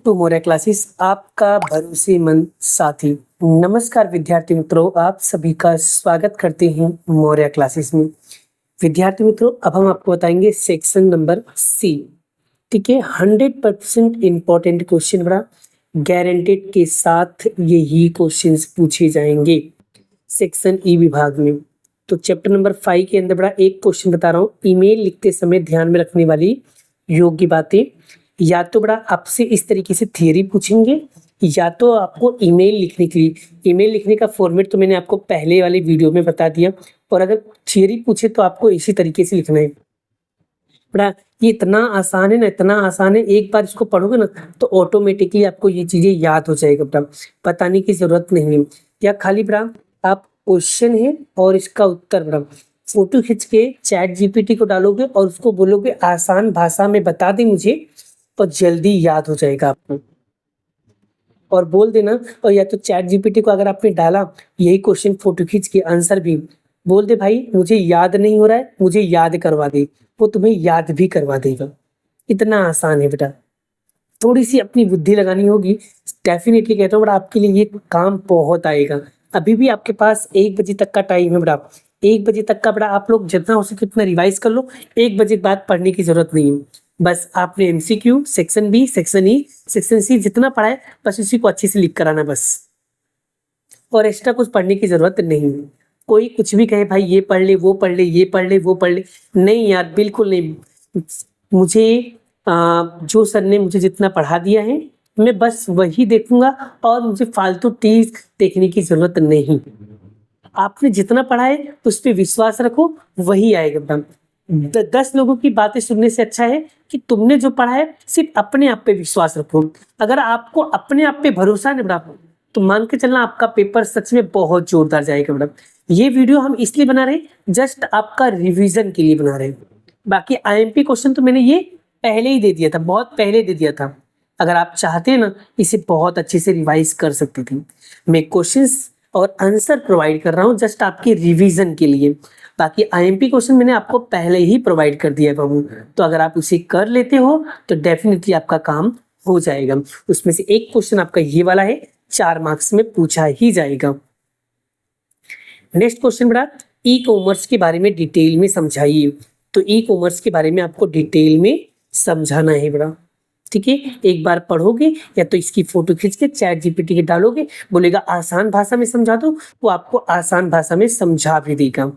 To Moriya classes, आपका भरोसेमंद साथी। नमस्कार विद्यार्थी मित्रों, आप सभी का स्वागत करते हैं मोरिया क्लासेस में। विद्यार्थी मित्रों, अब हम आपको बताएंगे सेक्शन नंबर सी। ठीक है, 100% इम्पोर्टेंट क्वेश्चन बड़ा गारंटेड के साथ यही क्वेश्चंस पूछे जाएंगे सेक्शन ई विभाग में। तो चैप्टर नंबर 5 के अंदर बड़ा एक क्वेश्चन बता रहा हूँ, ईमेल लिखते समय ध्यान में रखने वाली योग्य बातें। या तो बड़ा आपसे इस तरीके से थियरी पूछेंगे, या तो आपको ईमेल लिखने के लिए, ईमेल लिखने का फॉर्मेट तो मैंने आपको पहले वाले वीडियो में बता दिया। और अगर थियरी पूछे तो आपको इसी तरीके से लिखना है। बड़ा ये इतना आसान है ना, इतना आसान है, एक बार इसको पढ़ोगे ना तो ऑटोमेटिकली आपको ये चीजें याद हो जाएगा। बड़ा बताने की जरूरत नहीं है। या खाली बड़ा आप क्वेश्चन है और इसका उत्तर बड़ा फोटो खींच के चैट जीपीटी को डालोगे और उसको बोलोगे आसान भाषा में बता दे मुझे, तो जल्दी याद हो जाएगा आपको। और बोल देना, और या तो चैट जीपीटी को अगर आपने डाला यही क्वेश्चन फोटो खींच के आंसर भी बोल दे, भाई मुझे याद नहीं हो रहा है, मुझे याद करवा दे, वो तुम्हें याद भी करवा देगा। इतना आसान है बेटा, थोड़ी सी अपनी बुद्धि लगानी होगी। डेफिनेटली कहता हूँ बड़ा आपके लिए ये काम बहुत आएगा। अभी भी आपके पास 1 बजे तक का टाइम है बड़ा, 1 बजे तक का बड़ा आप लोग जितना हो सके उतना रिवाइज कर लो। 1 बजे बाद पढ़ने की जरूरत नहीं है। बस आपने MCQ, section B, section E, section C जितना पढ़ा है बस उसी को अच्छे से लिख कर आना बस, और एक्स्ट्रा कुछ पढ़ने की जरूरत नहीं है। कोई कुछ भी कहे भाई ये पढ़ ले, वो पढ़ ले, ये पढ़ ले, वो पढ़ ले, नहीं यार बिल्कुल नहीं। मुझे जो सर ने मुझे जितना पढ़ा दिया है मैं बस वही देखूंगा, और मुझे फालतू चीज देखने की जरूरत नहीं। आपने जितना पढ़ा है उस पर विश्वास रखो, वही आएगा एकदम। 10 लोगों की बातें सुनने से अच्छा है कि तुमने जो पढ़ा है सिर्फ अपने आप पे विश्वास रखो। अगर आपको अपने आप पे भरोसा नहीं बड़ा तो मान के चलना आपका पेपर सच में बहुत जोरदार जाएगा बड़ा। ये वीडियो हम इसलिए बना रहे, जस्ट आपका रिवीजन के लिए बना रहे। बाकी आईएमपी क्वेश्चन तो मैंने ये पहले ही दे दिया था, बहुत पहले दे दिया था। अगर आप चाहते हैं ना इसे बहुत अच्छे से रिवाइज कर सकते थे। मैं क्वेश्चंस और आंसर प्रोवाइड कर रहा हूँ जस्ट आपके रिवीजन के लिए। बाकी आईएमपी क्वेश्चन मैंने आपको पहले ही प्रोवाइड कर दिया है बाबू, तो अगर आप उसे कर लेते हो तो डेफिनेटली आपका काम हो जाएगा। उसमें से एक क्वेश्चन आपका ये वाला है, 4 मार्क्स में पूछा ही जाएगा। नेक्स्ट क्वेश्चन बड़ा ई कॉमर्स के बारे में डिटेल में समझाइए। तो ई कॉमर्स के बारे में आपको डिटेल में समझाना है बड़ा। ठीक है, एक बार पढ़ोगे या तो इसकी फोटो खींच के चैट जीपीटी के डालोगे, बोलेगा आसान भाषा में समझा दो, वो आपको आसान भाषा में समझा भी देगा।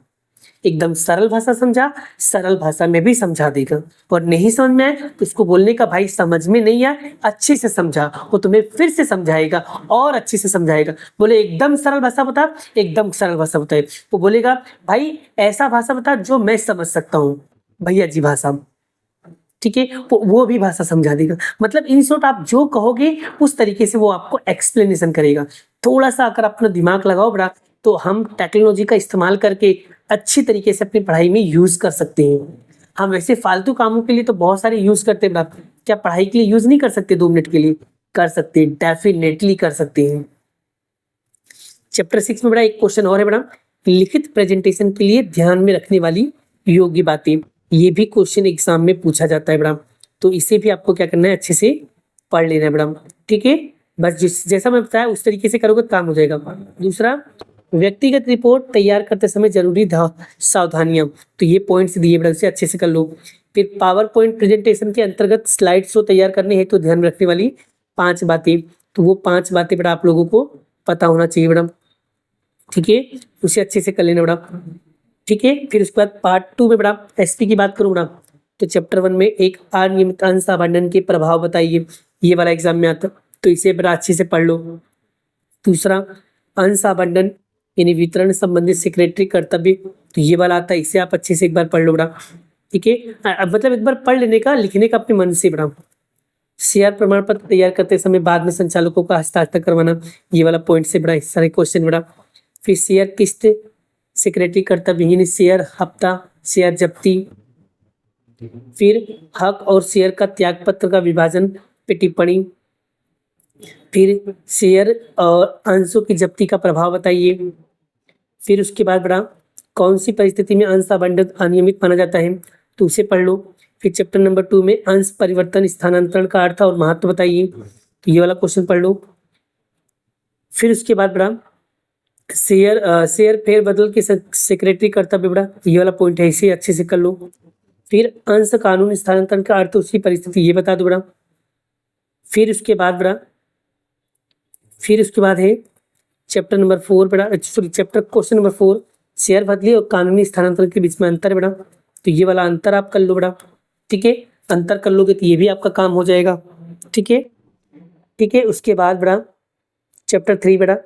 एकदम सरल भाषा समझा, सरल भाषा में भी समझा देगा। और नहीं समझ में आए तो उसको बोलने का भाई समझ में नहीं आया, अच्छे से समझा, वो तुम्हें फिर से समझाएगा और अच्छे से समझाएगा। बोले एकदम सरल भाषा बता, एकदम सरल भाषा बताए, वो बोलेगा भाई ऐसा भाषा बता जो मैं समझ सकता हूँ, भैया जी भाषा। ठीक है, वो भी भाषा समझा देगा। मतलब इन शॉर्ट आप जो कहोगे उस तरीके से वो आपको एक्सप्लेनेशन करेगा। थोड़ा सा अगर अपना दिमाग लगाओ बड़ा तो हम टेक्नोलॉजी का इस्तेमाल करके अच्छी तरीके से अपनी पढ़ाई में यूज कर सकते हैं। हम वैसे फालतू कामों के लिए तो बहुत सारे यूज करते हैं बड़ा, क्या पढ़ाई के लिए यूज नहीं कर सकते? 2 मिनट के लिए कर सकते हैं, डेफिनेटली कर सकते हैं। चैप्टर 6 में बड़ा एक क्वेश्चन और है बड़ा, लिखित प्रेजेंटेशन के लिए ध्यान में रखने वाली योग्य बातें। ये भी क्वेश्चन एग्जाम में पूछा जाता है बड़ा, तो इसे भी आपको क्या करना है, अच्छे से पढ़ लेना है बड़ा। ठीक है, बस जैसा मैं बताया उस तरीके से करोगे तो काम हो जाएगा। दूसरा, व्यक्तिगत रिपोर्ट तैयार करते समय जरूरी सावधानियां, तो ये पॉइंट्स दिए बड़ा, उसे अच्छे से कर लो। फिर पावर पॉइंट प्रेजेंटेशन के अंतर्गत स्लाइड शो तैयार करने हैं तो ध्यान रखने वाली 5 बातें, तो वो 5 बातें बड़ा आप लोगों को पता होना चाहिए बड़ा। ठीक है, उसे अच्छे से कर लेना बड़ा। ठीक है, फिर उसके बाद पार्ट 2 में बड़ा एसपी की बात करूँ बड़ा, तो चैप्टर 1 में एक अनियमित अंश आवंटन के प्रभाव बताइए, ये वाला एग्जाम में आता, तो इसे बड़ा अच्छे से पढ़ लो। दूसरा, अंश आवंटन यानी वितरण संबंधित सेक्रेटरी कर्तव्य, तो ये वाला आता है, इसे आप अच्छे से एक बार पढ़ लो बड़ा। ठीक है, मतलब एक बार पढ़ लेने का, लिखने का अपने मन से बड़ा। शेयर प्रमाण पत्र तैयार करते समय बाद में संचालकों का हस्ताक्षर करवाना, ये वाला पॉइंट से बड़ा सारे क्वेश्चन बड़ा। फिर शेयर किस्त सेक्रेटरी कर्तव्य यानी शेयर हफ्ता, शेयर जब्ती, फिर हक और शेयर का त्याग पत्र का विभाजन पे टिप्पणी, फिर शेयर और अंशों की जब्ती का प्रभाव बताइए। फिर उसके बाद बड़ा कौन सी परिस्थिति में अंश आवंटन अनियमित माना जाता है, तो उसे पढ़ लो। फिर चैप्टर नंबर 2 में अंश परिवर्तन स्थानांतरण का अर्थ और महत्व बताइए। तो ये वाला क्वेश्चन पढ़ लो। फिर उसके बाद बड़ा शेयर फेर बदल के सेक्रेटरी कर्तव्य बड़ा, ये वाला पॉइंट है, इसे अच्छे से कर लो। फिर अंश कानून स्थानांतरण का अर्थ उसकी परिस्थिति ये बता दो बड़ा। फिर उसके बाद है चैप्टर नंबर 4 बड़ा, sorry chapter question number 4, share बदली और कानूनी स्थानांतरण के बीच में अंतर है बड़ा, तो ये वाला अंतर आप कर लो बड़ा। ठीक है, अंतर कर लोगे तो ये भी आपका काम हो जाएगा। ठीक है, ठीक है। उसके बाद बड़ा चैप्टर 3 बड़ा,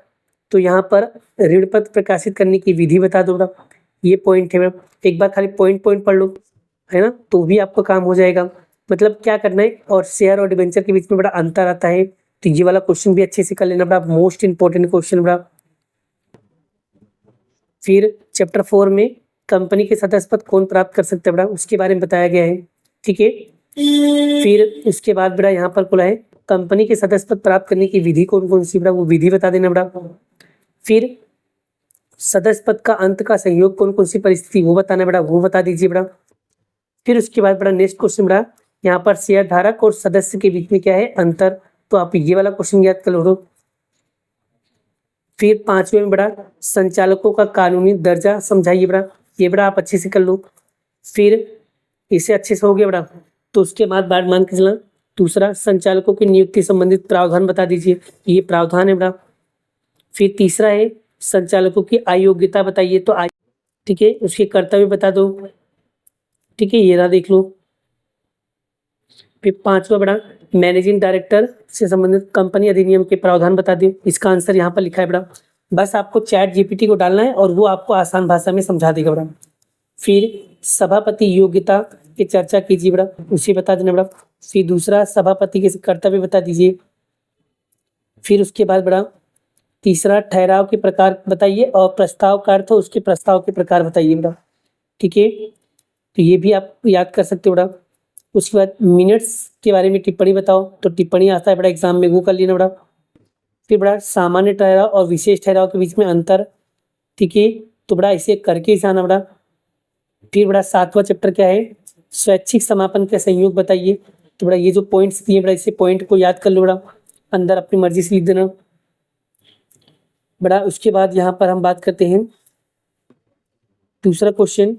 तो यहाँ पर ऋण पत्र प्रकाशित करने की विधि बता दो बड़ा, ये पॉइंट है बड़ा। एक बार खाली पॉइंट पढ़ लो, है ना, तो भी आपका काम हो जाएगा। मतलब क्या करना है, और शेयर और डिबेंचर के बीच में बड़ा अंतर आता है, तो ये वाला क्वेश्चन भी अच्छे से कर लेना बड़ा, मोस्ट इंपॉर्टेंट क्वेश्चन बड़ा। फिर चैप्टर 4 में कंपनी के सदस्य पद कौन प्राप्त कर सकते हैं बड़ा, उसके बारे में बताया गया है। ठीक है, फिर उसके बाद बड़ा यहाँ पर खुला है कंपनी के सदस्य पद प्राप्त करने की विधि कौन कौन सी बड़ा, वो विधि बता देना बड़ा। फिर सदस्य पद का अंत का संयोग कौन कौन सी परिस्थिति वो बताना बड़ा, वो बता दीजिए बड़ा। फिर उसके बाद बड़ा नेक्स्ट क्वेश्चन बड़ा, यहाँ पर शेयर धारक और सदस्य के बीच में क्या है अंतर, तो आप ये वाला क्वेश्चन याद कर लो। फिर 5वें में बड़ा संचालकों का कानूनी दर्जा समझाइए बड़ा, ये बड़ा आप अच्छे से कर लो। फिर इसे अच्छे से हो गया बड़ा, तो उसके बाद मान के चलना। दूसरा, संचालकों की नियुक्ति संबंधित प्रावधान बता दीजिए, ये प्रावधान है बड़ा। फिर तीसरा है संचालकों की अयोग्यता बताइए, तो ठीक है, उसके कर्तव्य बता दो। ठीक है, ये रहा देख लो। फिर 5वां बड़ा मैनेजिंग डायरेक्टर से संबंधित कंपनी अधिनियम के प्रावधान बता दिए, इसका आंसर यहाँ पर लिखा है बड़ा। बस आपको चैट जीपीटी को डालना है और वो आपको आसान भाषा में समझा देगा बड़ा। फिर सभापति योग्यता की चर्चा कीजिए बड़ा, उसे बता देना बड़ा। फिर दूसरा, सभापति के कर्तव्य बता दीजिए। फिर उसके बाद बड़ा तीसरा, ठहराव के प्रकार बताइए और प्रस्ताव का अर्थ हो उसके प्रस्ताव के प्रकार बताइए बड़ा। ठीक है, तो ये भी आप याद कर सकते हो बड़ा। उसके बाद मिनट्स के बारे में टिप्पणी बताओ, तो टिप्पणी आता है बड़ा एग्जाम में, वो कर लेना बड़ा। फिर बड़ा सामान्य ठहराव और विशेष ठहराव के बीच में अंतर, ठीक है, तो बड़ा इसे करके जाना बड़ा। फिर बड़ा 7वां चैप्टर क्या है, स्वैच्छिक समापन के संयोग बताइए, तो बड़ा ये जो पॉइंट्स दिए बड़ा, इसे पॉइंट को याद कर लो बड़ा, अंदर अपनी मर्जी से लिख देना बड़ा। उसके बाद यहाँ पर हम बात करते हैं दूसरा क्वेश्चन,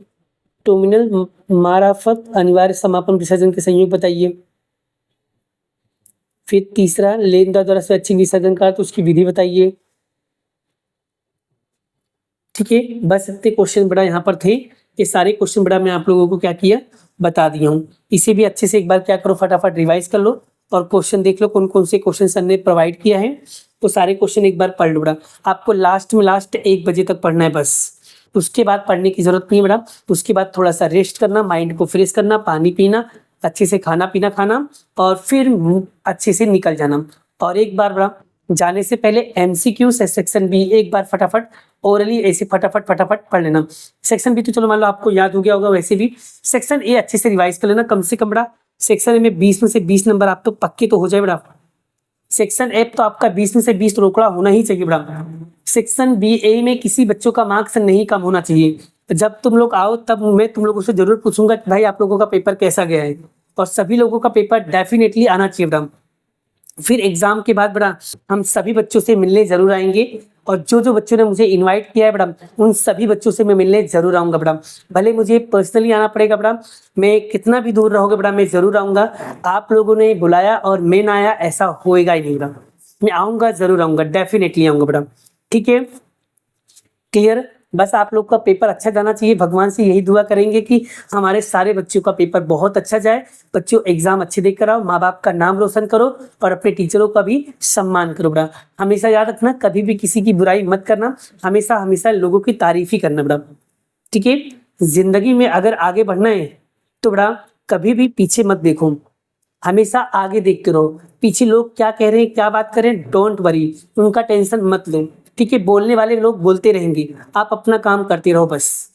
टर्मिनल माराफत अनिवार्य समापन विसर्जन के संयोग बताइए। फिर तीसरा, लेनदार द्वारा स्वैच्छिक विसर्जन का तो उसकी विधि बताइए। ठीक है, बस इतने क्वेश्चन बड़ा यहाँ पर थे, ये सारे क्वेश्चन बड़ा मैं आप लोगों को क्या किया बता दिया हूँ। इसे भी अच्छे से एक बार क्या करो, फटाफट रिवाइज कर लो और क्वेश्चन देख लो कौन कौन से क्वेश्चन सर ने प्रोवाइड किया है, तो सारे क्वेश्चन एक बार पढ़ लो बड़ा। आपको लास्ट 1 बजे तक पढ़ना है बस, उसके बाद पढ़ने की जरूरत नहीं है बड़ा। उसके बाद थोड़ा सा रेस्ट करना, माइंड को फ्रेश करना, पानी पीना, अच्छे से खाना पीना खाना और फिर अच्छे से निकल जाना। और एक बार बड़ा जाने से पहले एमसीक्यू सेक्शन बी एक बार फटाफट ओरली ऐसे फटाफट पढ़ लेना। सेक्शन बी तो चलो मान लो आपको याद हो गया होगा, वैसे भी सेक्शन ए अच्छे से रिवाइज कर लेना, कम से कम बड़ा सेक्शन ए में 20 में से 20 नंबर आप तो पक्के तो हो जाए बड़ा। सेक्शन ए तो आपका 20 में से 20 रोकड़ा होना ही चाहिए बड़ा। सेक्शन बी ए में किसी बच्चों का मार्क्स नहीं कम होना चाहिए। जब तुम लोग आओ तब मैं तुम लोगों से जरूर पूछूंगा कि भाई आप लोगों का पेपर कैसा गया है, और सभी लोगों का पेपर डेफिनेटली आना चाहिए बड़ा। फिर एग्जाम के बाद बड़ा हम सभी बच्चों से मिलने जरूर आएंगे, और जो जो बच्चों ने मुझे इनवाइट किया है बड़ा उन सभी बच्चों से मैं मिलने जरूर आऊंगा बड़ा। भले मुझे पर्सनली आना पड़ेगा बड़ा, मैं कितना भी दूर रहोगे बड़ा मैं जरूर आऊंगा। आप लोगों ने बुलाया और मैं ना आया ऐसा होएगा ही नहीं बड़ा, मैं आऊंगा जरूर आऊंगा, डेफिनेटली आऊंगा बड़ा। ठीक है, क्लियर। बस आप लोग का पेपर अच्छा जाना चाहिए, भगवान से यही दुआ करेंगे कि हमारे सारे बच्चों का पेपर बहुत अच्छा जाए। बच्चों एग्जाम अच्छे देकर आओ, माँ बाप का नाम रोशन करो और अपने टीचरों का भी सम्मान करो बड़ा। हमेशा याद रखना, कभी भी किसी की बुराई मत करना, हमेशा हमेशा लोगों की तारीफ ही करना बड़ा। ठीक है, जिंदगी में अगर आगे बढ़ना है तो बड़ा कभी भी पीछे मत देखो, हमेशा आगे देखते रहो। पीछे लोग क्या कह रहे हैं, क्या बात करें, डोंट वरी, उनका टेंशन मत लो। ठीक है, बोलने वाले लोग बोलते रहेंगे, आप अपना काम करते रहो बस।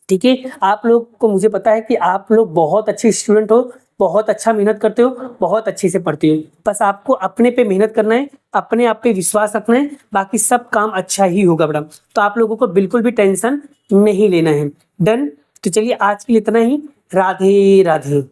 ठीक है, आप लोग को मुझे पता है कि आप लोग बहुत अच्छे स्टूडेंट हो, बहुत अच्छा मेहनत करते हो, बहुत अच्छे से पढ़ते हो। बस आपको अपने पे मेहनत करना है, अपने आप पे विश्वास रखना है, बाकी सब काम अच्छा ही होगा बड़ा। तो आप लोगों को बिल्कुल भी टेंशन नहीं लेना है। डन। तो चलिए आज के लिए इतना ही। राधे राधे।